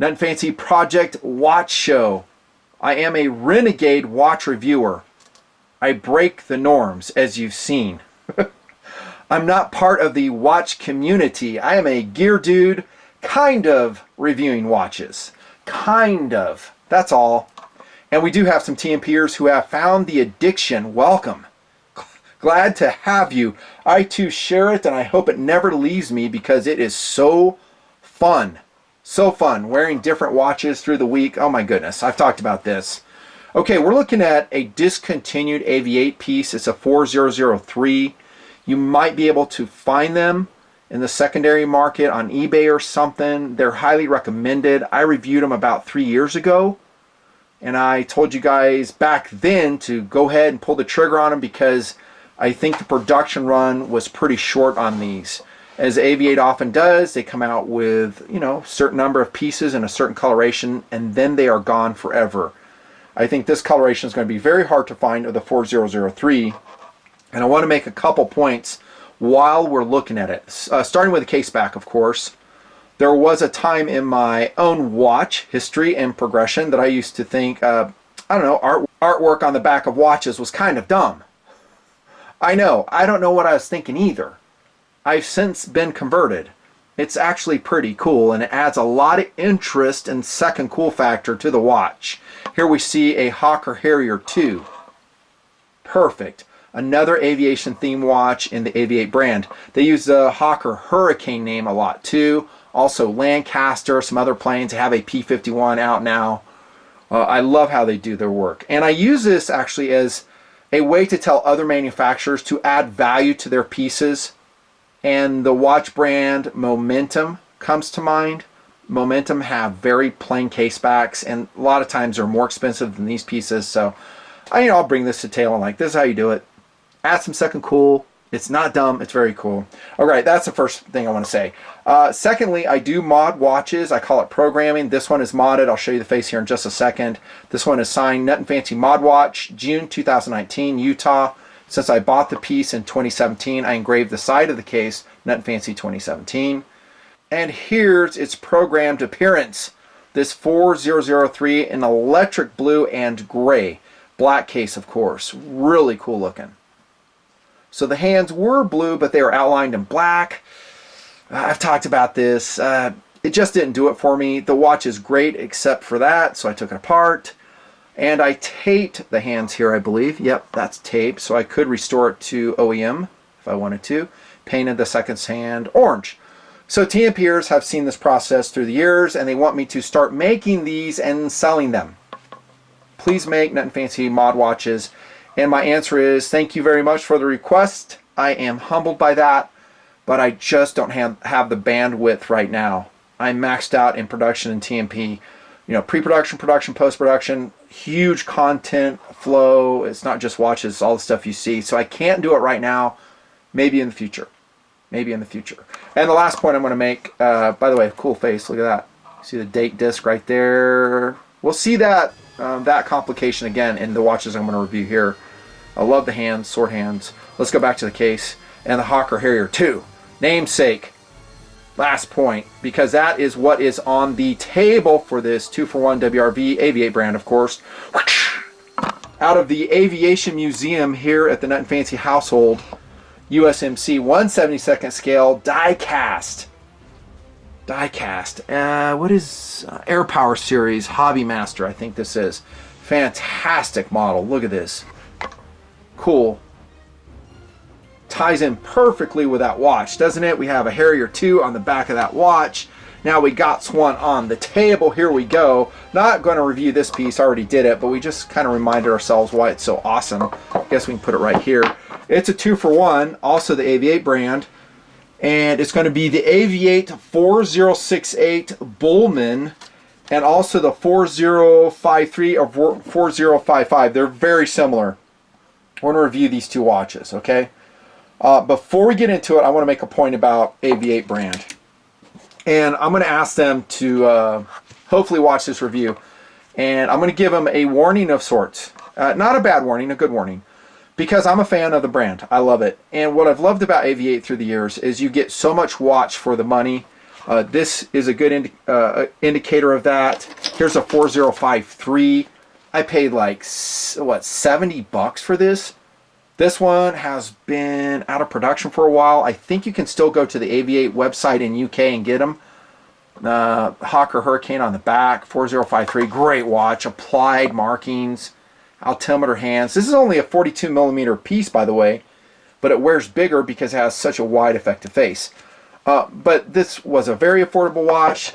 Nutnfancy Project Watch Show. I am a renegade watch reviewer. I break the norms, as you've seen. I'm not part of the watch community. I am a gear dude, kind of reviewing watches. Kind of. That's all. And we do have some TMPers who have found the addiction. Welcome. Glad to have you. I too share it, and I hope it never leaves me because it is so fun. So fun. Wearing different watches through the week. Oh my goodness. I've talked about this. Okay, we're looking at a discontinued AVI8 piece. It's a 4003. You might be able to find them in the secondary market on eBay or something. They're highly recommended. I reviewed them about 3 years ago, and I told you guys back then to go ahead and pull the trigger on them because I think the production run was pretty short on these. As AVI8 often does, they come out with, you know, a certain number of pieces in a certain coloration, and then they are gone forever. I think this coloration is going to be very hard to find with the 4003. And I want to make a couple points while we're looking at it. Starting with the case back, of course. There was a time in my own watch history and progression that I used to think, I don't know, artwork on the back of watches was kind of dumb. I know, I don't know what I was thinking either. I've since been converted. It's actually pretty cool, and it adds a lot of interest and second cool factor to the watch. Here we see a Harrier 2. Perfect. Another aviation theme watch in the AVI8 brand. They use the Hawker Hurricane name a lot too. Also Lancaster, some other planes. They have a P-51 out now. I love how they do their work. And I use this actually as a way to tell other manufacturers to add value to their pieces. And the watch brand Momentum comes to mind. Momentum have very plain case backs, and a lot of times they're more expensive than these pieces. So I'll bring this to tail and like, this is how you do it. Add some second cool. It's not dumb. It's very cool. All right, that's the first thing I want to say. Secondly, I do mod watches. I call it programming. This one is modded. I'll show you the face here in just a second. This one is signed Nutnfancy Mod Watch, June 2019, Utah. Since I bought the piece in 2017, I engraved the side of the case, Nutnfancy 2017. And here's its programmed appearance. This 4003 in electric blue and gray. Black case, of course. Really cool looking. So the hands were blue, but they were outlined in black. I've talked about this. It just didn't do it for me. The watch is great except for that, so I took it apart. And I taped the hands here, I believe. Yep, that's taped, so I could restore it to OEM if I wanted to. Painted the second hand orange. So TMPers have seen this process through the years, and they want me to start making these and selling them. Please make Nutnfancy mod watches. And my answer is, thank you very much for the request. I am humbled by that, but I just don't have the bandwidth right now. I'm maxed out in production and TMP. You know, pre-production, production, post-production, huge content flow. It's not just watches, it's all the stuff you see. So I can't do it right now. Maybe in the future. Maybe in the future. And the last point I'm going to make, by the way, cool face, look at that. See the date disc right there? We'll see that that complication again in the watches I'm going to review here. I love the hands, sword hands. Let's go back to the case. And the Hawker Harrier 2. Namesake. Last point, because that is what is on the table for this 2-for-1 WRV AVI8 brand, of course. Out of the Aviation Museum here at the Nutnfancy household, USMC 1/72 scale die cast. What is Air Power Series Hobby Master? I think this is. Fantastic model. Look at this. Cool. Ties in perfectly with that watch, doesn't it? We have a Harrier 2 on the back of that watch. Now we got one on the table. Here we go. Not going to review this piece. I already did it, but we just kind of reminded ourselves why it's so awesome. I guess we can put it right here. It's a 2-for-1, also the AVI8 brand. And it's going to be the AVI8 4068 Bowman and also the 4053 or 4055. They're very similar. We're going to review these two watches, okay? Before we get into it, I want to make a point about AVI8 brand. And I'm going to ask them to hopefully watch this review. And I'm going to give them a warning of sorts. Not a bad warning, a good warning. Because I'm a fan of the brand. I love it. And what I've loved about AVI8 through the years is you get so much watch for the money. This is a good indicator of that. Here's a 4053. I paid like, what, $70 for this? This one has been out of production for a while. I think you can still go to the AVI8 website in UK and get them. Hawker Hurricane on the back, 4053. Great watch. Applied markings, altimeter hands. This is only a 42 millimeter piece, by the way, but it wears bigger because it has such a wide effective face. But this was a very affordable watch.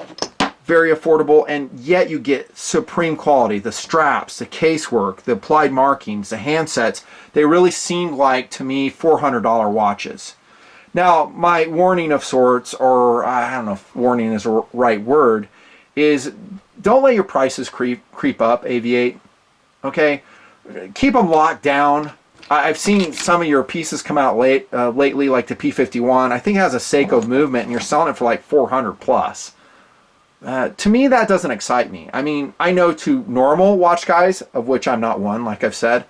Very affordable, and yet you get supreme quality. The straps, the casework, the applied markings, the handsets, they really seemed like, to me, $400 watches. Now, my warning of sorts, or I don't know if warning is a right word, is don't let your prices creep up, AV8. Okay? Keep them locked down. I've seen some of your pieces come out lately, like the P51. I think it has a Seiko movement, and you're selling it for like 400 plus. To me, that doesn't excite me. I mean, I know to normal watch guys, of which I'm not one, like I've said,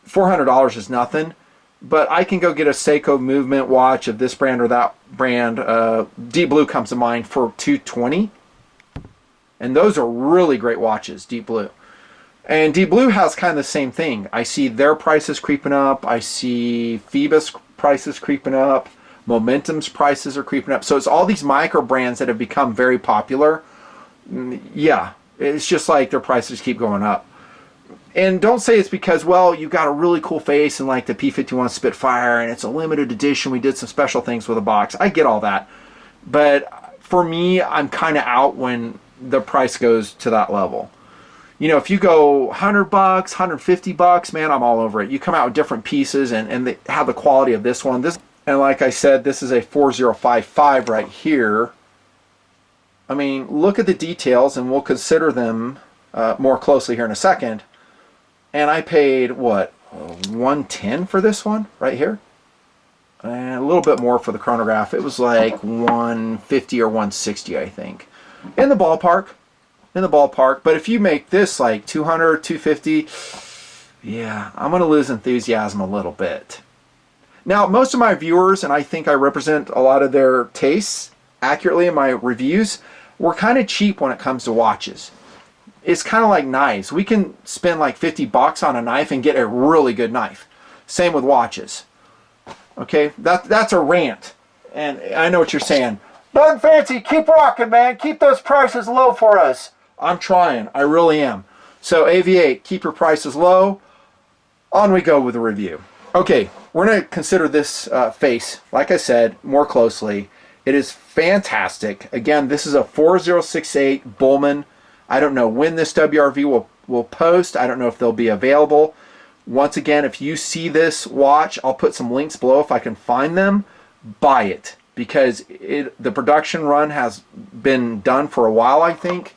$400 is nothing. But I can go get a Seiko movement watch of this brand or that brand. Deep Blue comes to mind for $220. And those are really great watches, Deep Blue. And Deep Blue has kind of the same thing. I see their prices creeping up. I see Phoebus prices creeping up. Momentum's prices are creeping up. So it's all these micro brands that have become very popular. Yeah, it's just like their prices keep going up. And don't say it's because, well, you got a really cool face and like the P51 Spitfire and it's a limited edition. We did some special things with a box. I get all that. But for me, I'm kind of out when the price goes to that level. You know, if you go $100, $150, man, I'm all over it. You come out with different pieces and they have the quality of this one. And like I said, this is a 4055 right here. I mean, look at the details, and we'll consider them more closely here in a second. And I paid, what, $110 for this one right here? And a little bit more for the chronograph. It was like $150 or $160, I think. In the ballpark. In the ballpark. But if you make this like $200, $250, yeah, I'm going to lose enthusiasm a little bit. Now, most of my viewers, and I think I represent a lot of their tastes accurately in my reviews, we're kind of cheap when it comes to watches. It's kind of like knives. We can spend like $50 on a knife and get a really good knife. Same with watches. Okay, that's a rant. And I know what you're saying. Nutnfancy, keep rocking, man. Keep those prices low for us. I'm trying. I really am. So AV8, keep your prices low. On we go with the review. Okay, we're going to consider this face, like I said, more closely. It is fantastic. Again, this is a 4068 Bowman. I don't know when this WRV will post. I don't know if they'll be available. Once again, if you see this watch, I'll put some links below if I can find them. Buy it, because the production run has been done for a while, I think.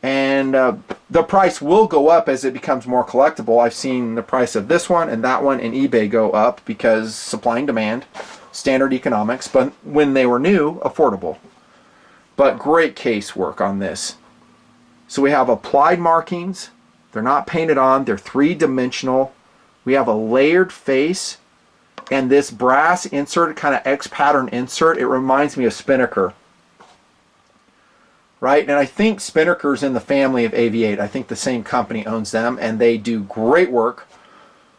And the price will go up as it becomes more collectible. I've seen the price of this one and that one in eBay go up because supply and demand, standard economics, but when they were new, affordable. But great case work on this. So we have applied markings. They're not painted on. They're three-dimensional. We have a layered face. And this brass insert, kind of X-pattern insert, it reminds me of Spinnaker. Right? And I think Spinnaker's in the family of AV8. I think the same company owns them, and they do great work.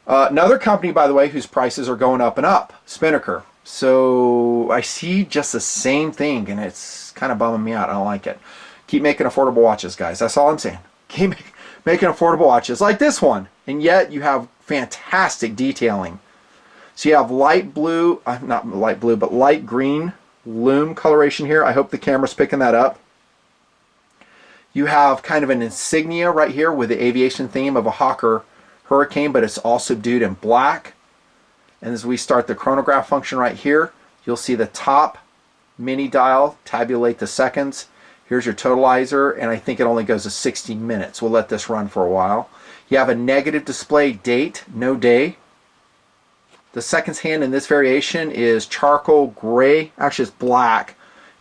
Another company, by the way, whose prices are going up and up, Spinnaker. So I see just the same thing, and it's kind of bumming me out. I don't like it. Keep making affordable watches, guys. That's all I'm saying. Keep making affordable watches like this one. And yet you have fantastic detailing. So you have light blue, not light blue, but light green lume coloration here. I hope the camera's picking that up. You have kind of an insignia right here with the aviation theme of a Hawker Hurricane, but it's all subdued in black. And as we start the chronograph function right here, you'll see the top mini dial tabulate the seconds. Here's your totalizer, and I think it only goes to 60 minutes. We'll let this run for a while. You have a negative display date, no day. The seconds hand in this variation is charcoal gray, actually it's black,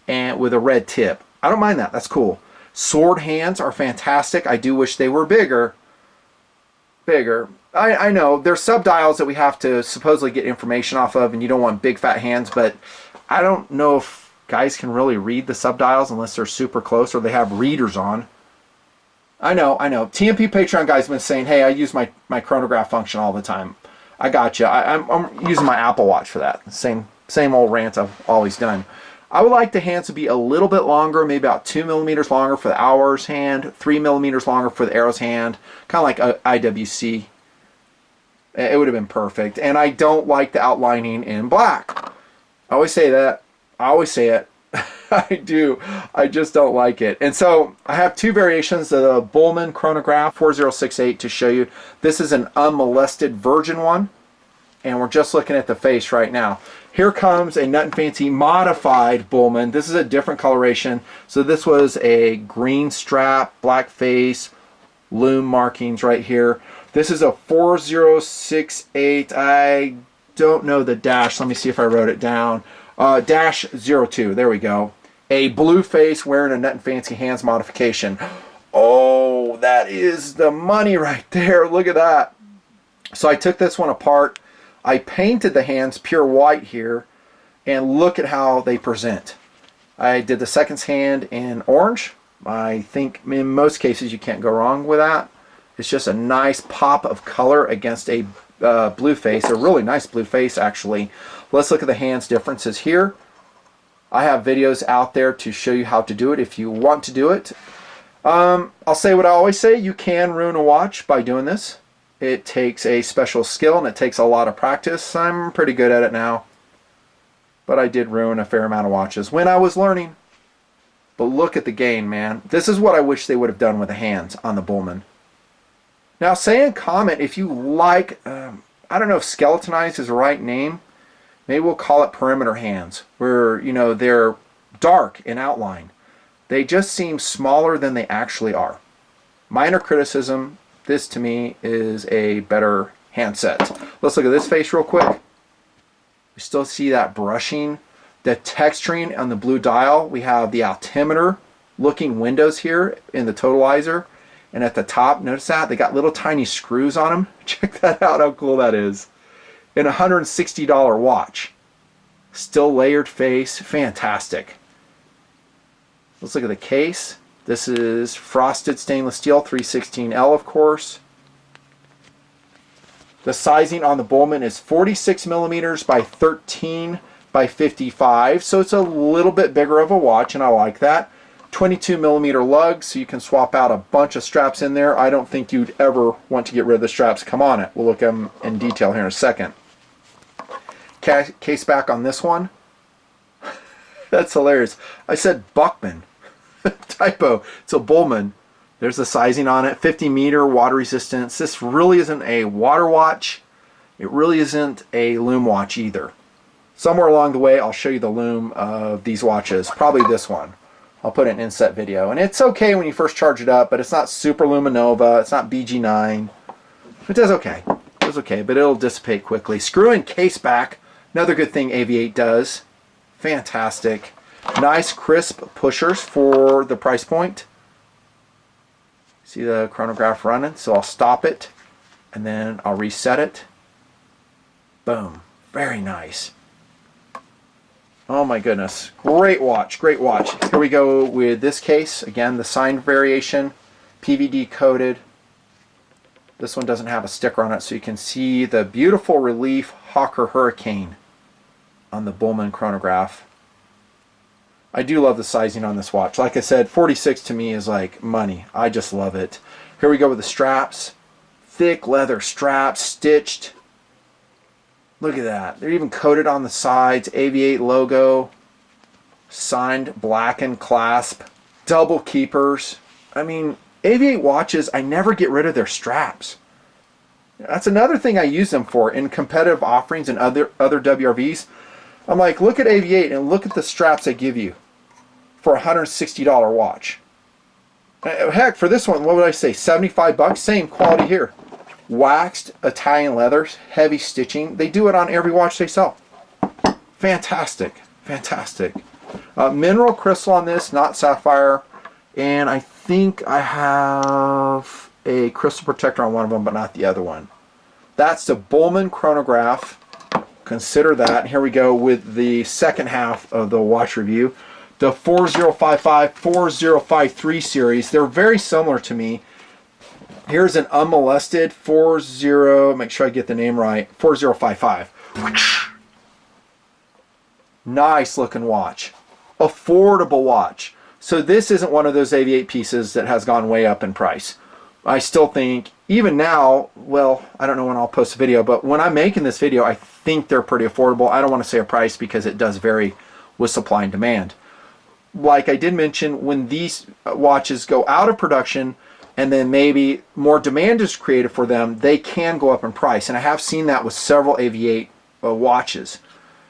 and with a red tip. I don't mind that, that's cool. Sword hands are fantastic. I do wish they were bigger. I know there's subdials that we have to supposedly get information off of, and you don't want big fat hands, but I don't know if guys can really read the subdials unless they're super close or they have readers on. I know. TMP Patreon guys have been saying, hey, I use my chronograph function all the time. I got you. I'm using my Apple Watch for that. Same old rant I've always done. I would like the hands to be a little bit longer, maybe about 2 millimeters longer for the hour's hand, 3 millimeters longer for the arrow's hand, kind of like a IWC. It would have been perfect. And I don't like the outlining in black. I always say that. I always say it. I do. I just don't like it. And so I have two variations of the Bowman chronograph 4068 to show you. This is an unmolested virgin one. And we're just looking at the face right now. Here comes a Nutnfancy modified Bowman. This is a different coloration. So this was a green strap, black face, loom markings right here. This is a 4068. I don't know the dash. Let me see if I wrote it down. Dash 02. There we go. A blue face wearing a Nutnfancy hands modification. Oh, that is the money right there. Look at that. So I took this one apart. I painted the hands pure white here, and look at how they present. I did the second hand in orange. I think in most cases you can't go wrong with that. It's just a nice pop of color against a blue face, a really nice blue face actually. Let's look at the hands differences here. I have videos out there to show you how to do it if you want to do it. I'll say what I always say, you can ruin a watch by doing this. It takes a special skill and it takes a lot of practice. I'm pretty good at it now. But I did ruin a fair amount of watches when I was learning. But look at the gain, man. This is what I wish they would have done with the hands on the Bowman. Now say in comment if you like, I don't know if skeletonized is the right name. Maybe we'll call it perimeter hands, where, you know, they're dark in outline. They just seem smaller than they actually are. Minor criticism. This to me is a better handset. Let's look at this face real quick. We still see that brushing. The texturing on the blue dial. We have the altimeter looking windows here in the totalizer. And at the top, notice that? They got little tiny screws on them. Check that out, how cool that is. In a $160 watch. Still layered face. Fantastic. Let's look at the case. This is frosted stainless steel, 316L of course. The sizing on the Bowman is 46 millimeters by 13 by 55, so it's a little bit bigger of a watch, and I like that. 22 millimeter lugs, so you can swap out a bunch of straps in there. I don't think you'd ever want to get rid of the straps come on it. We'll look at them in detail here in a second. Case back on this one. That's hilarious. I said Buckman. Typo. It's a Bowman. There's the sizing on it. 50 meter water resistance. This really isn't a water watch. It really isn't a loom watch either. Somewhere along the way I'll show you the loom of these watches. Probably this one. I'll put an inset video. And it's okay when you first charge it up, but it's not super luminova. It's not BG9. It does okay. It does okay, but it'll dissipate quickly. Screw in case back. Another good thing AVI8 does. Fantastic. Nice crisp pushers for the price point. See the chronograph running, so I'll stop it and then I'll reset it. Boom. Very nice. Oh my goodness. Great watch, great watch. Here we go with this case. Again, the signed variation, PVD coated. This one doesn't have a sticker on it, so you can see the beautiful relief Hawker Hurricane on the Bowman chronograph. I do love the sizing on this watch. Like I said, 46 to me is like money. I just love it. Here we go with the straps. Thick leather straps, stitched. Look at that. They're even coated on the sides. AVI8 logo. Signed blackened clasp. Double keepers. I mean, AVI8 watches, I never get rid of their straps. That's another thing I use them for in competitive offerings and other WRVs. I'm like, look at AVI8 and look at the straps they give you for a $160 watch. Heck, for this one, what would I say? 75 bucks? Same quality here. Waxed Italian leathers, heavy stitching. They do it on every watch they sell. Fantastic. Fantastic. Mineral crystal on this, not sapphire. And I think I have a crystal protector on one of them, but not the other one. That's the Bowman chronograph consider that. Here we go with the second half of the watch review. The 4055, 4053 series. They're very similar to me. Here's an unmolested 40, make sure I get the name right, 4055. Nice looking watch. Affordable watch. So this isn't one of those AV8 pieces that has gone way up in price. I still think, even now, well, I don't know when I'll post a video, but when I'm making this video, I think they're pretty affordable. I don't want to say a price because it does vary with supply and demand. Like I did mention, when these watches go out of production and then maybe more demand is created for them, they can go up in price. And I have seen that with several AV8 watches.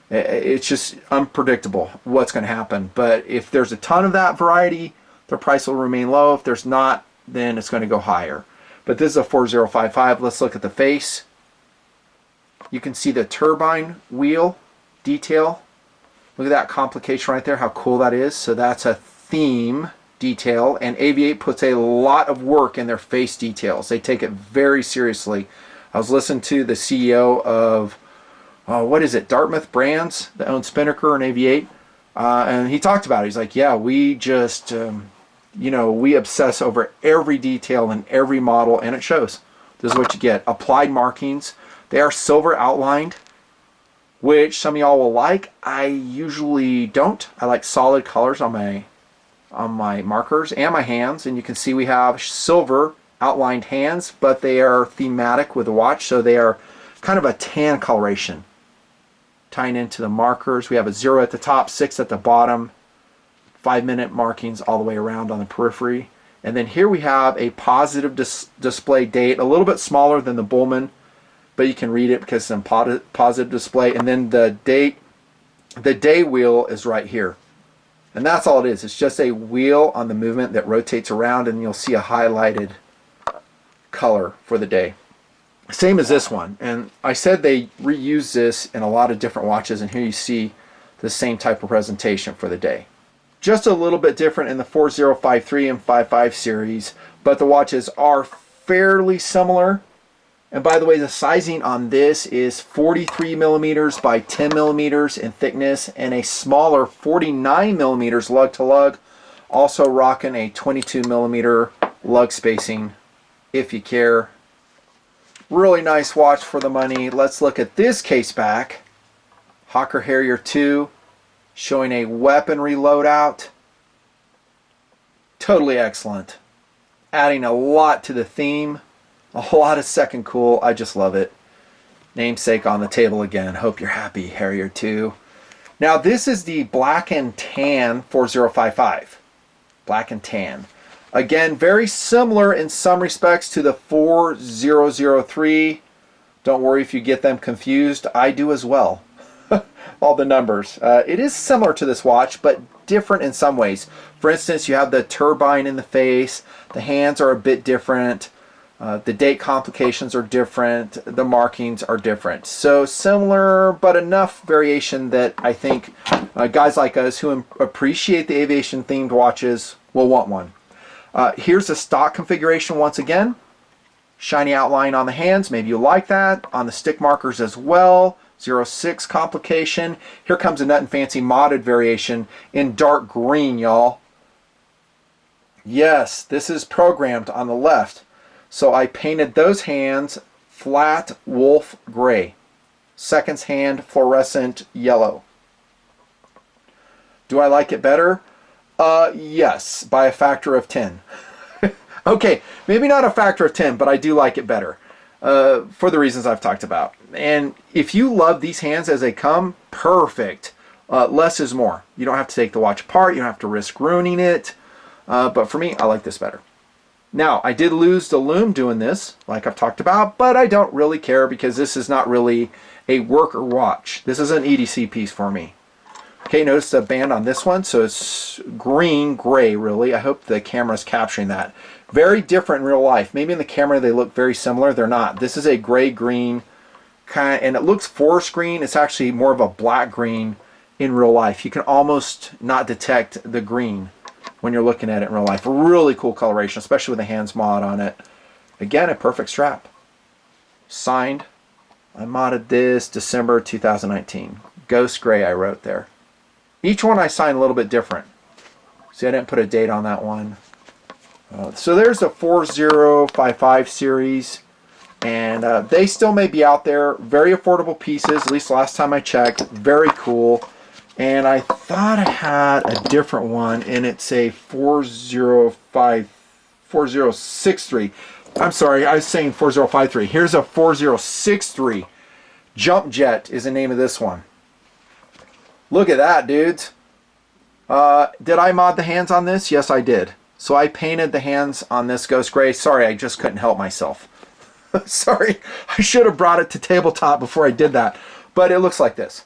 It's just unpredictable what's going to happen. But if there's a ton of that variety, their price will remain low. If there's not, then it's going to go higher. But this is a 4055. Let's look at the face. You can see the turbine wheel detail. Look at that complication right there, how cool that is. So that's a theme detail, and AV8 puts a lot of work in their face details. They take it very seriously. I was listening to the CEO of what is it, Dartmouth Brands, that owns Spinnaker and AV8, and he talked about it. He's like, yeah, we just you know, we obsess over every detail in every model, and it shows. This is what you get. Applied markings. They are silver outlined, which some of y'all will like. I usually don't. I like solid colors on my markers and my hands, and you can see we have silver outlined hands, but they are thematic with the watch, so they are kind of a tan coloration. Tying into the markers, we have a 0 at the top, 6 at the bottom, 5-minute markings all the way around on the periphery. And then here we have a positive display date, a little bit smaller than the Bowman, but you can read it because it's in positive display. And then the day wheel is right here. And that's all it is. It's just a wheel on the movement that rotates around, and you'll see a highlighted color for the day. Same as this one. And I said they reuse this in a lot of different watches, and here you see the same type of presentation for the day. Just a little bit different in the 4053 and 55 series, but the watches are fairly similar. And by the way, the sizing on this is 43 millimeters by 10 millimeters in thickness, and a smaller 49 millimeters lug to lug. Also rocking a 22 millimeter lug spacing if you care. Really nice watch for the money. Let's look at this case back. Hawker Harrier 2, showing a weaponry loadout. Totally excellent. Adding a lot to the theme. A lot of second cool. I just love it. Namesake on the table again. Hope you're happy, Harrier 2. Now this is the black and tan 4055. Black and tan. Again, very similar in some respects to the 4003. Don't worry if you get them confused. I do as well. All the numbers. It is similar to this watch, but different in some ways. For instance, you have the turbine in the face. The hands are a bit different. The date complications are different. The markings are different. So similar, but enough variation that I think guys like us who appreciate the aviation themed watches will want one. Here's the stock configuration once again. Shiny outline on the hands, maybe you like that. On the stick markers as well. 06 complication. Here comes a Nutnfancy modded variation in dark green, y'all. Yes, this is programmed on the left. So I painted those hands flat wolf gray. Second's hand fluorescent yellow. Do I like it better? Yes, by a factor of 10. Okay, maybe not a factor of 10, but I do like it better. For the reasons I've talked about. And if you love these hands as they come, perfect. Less is more. You don't have to take the watch apart. You don't have to risk ruining it. But for me, I like this better. Now, I did lose the loom doing this, like I've talked about, but I don't really care because this is not really a worker watch. This is an EDC piece for me. Okay, notice the band on this one. So it's green, gray, really. I hope the camera's capturing that. Very different in real life. Maybe in the camera they look very similar. They're not. This is a gray-green kind, and it looks forest green. It's actually more of a black-green in real life. You can almost not detect the green when you're looking at it in real life. Really cool coloration, especially with the hands mod on it. Again, a perfect strap. Signed I modded this December 2019. Ghost Gray I wrote there. Each one I signed a little bit different. See, I didn't put a date on that one. So there's a 4055 series. And they still may be out there. Very affordable pieces, at least last time I checked. Very cool. And I thought I had a different one, and it's a 4063. I'm sorry, I was saying 4053. Here's a 4063. Jump Jet is the name of this one. Look at that, dudes. Did I mod the hands on this? Yes, I did. So I painted the hands on this Ghost Gray. Sorry, I just couldn't help myself. Sorry, I should have brought it to tabletop before I did that. But it looks like this.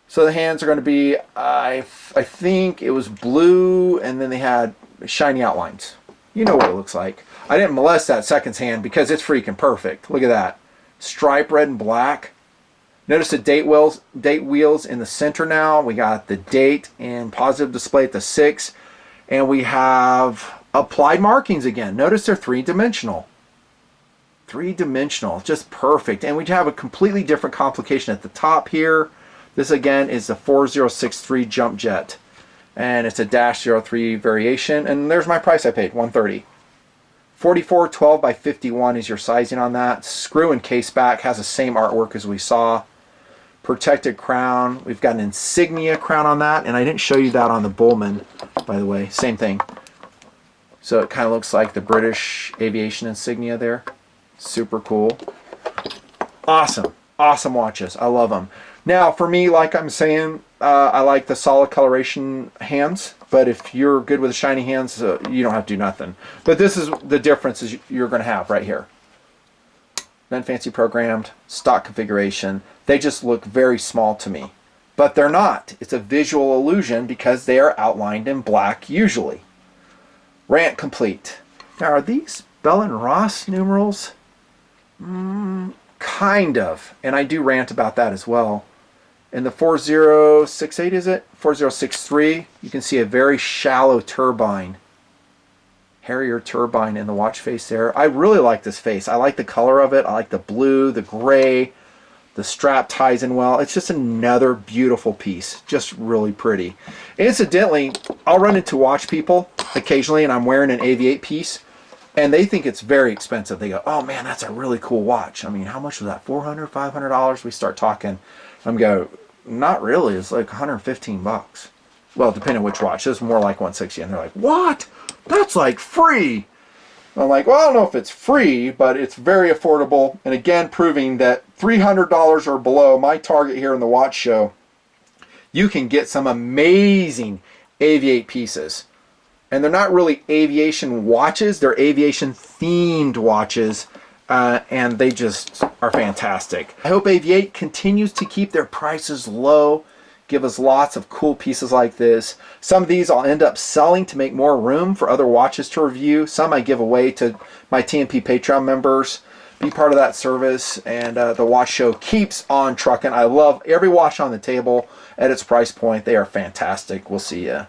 So the hands are going to be, I think it was blue, and then they had shiny outlines. You know what it looks like. I didn't molest that second's hand because it's freaking perfect. Look at that. Stripe red and black. Notice the date wheels in the center now. We got the date and positive display at the 6. And we have applied markings again. Notice they're three-dimensional. Three-dimensional, just perfect. And we have a completely different complication at the top here. This again is the 4063 Jump Jet, and it's a -03 variation. And there's my price I paid, $130. 4412 by 51 is your sizing on that. Screw and case back, has the same artwork as we saw. Protected crown. We've got an insignia crown on that, and I didn't show you that on the Bowman, by the way. Same thing. So it kind of looks like the British aviation insignia there. Super cool. Awesome. Awesome watches. I love them. Now, for me, like I'm saying, I like the solid coloration hands. But if you're good with the shiny hands, you don't have to do nothing. But this is the differences you're going to have right here. Nutnfancy programmed, stock configuration. They just look very small to me. But they're not. It's a visual illusion because they are outlined in black usually. Rant complete. Now, are these Bell and Ross numerals? Kind of. And I do rant about that as well. In the 4068, is it? 4063, you can see a very shallow turbine. Harrier turbine in the watch face there. I really like this face. I like the color of it. I like the blue, the gray. The strap ties in well. It's just another beautiful piece. Just really pretty. Incidentally, I'll run into watch people occasionally, and I'm wearing an AVI8 piece. And they think it's very expensive. They go, oh man, that's a really cool watch. I mean, how much was that? $400, $500? We start talking. I'm go, not really. It's like 115 bucks. Well, depending on which watch. This is more like 160. And they're like, what? That's like free. I'm like, well, I don't know if it's free, but it's very affordable. And again, proving that $300 or below, my target here in the watch show, you can get some amazing AVI8 pieces. And they're not really aviation watches, they're aviation themed watches, and they just are fantastic. I hope AVI8 continues to keep their prices low, give us lots of cool pieces like this. Some of these I'll end up selling to make more room for other watches to review. Some I give away to my TMP Patreon members. Be part of that service, and the watch show keeps on trucking. I love every watch on the table at its price point. They are fantastic. We'll see ya.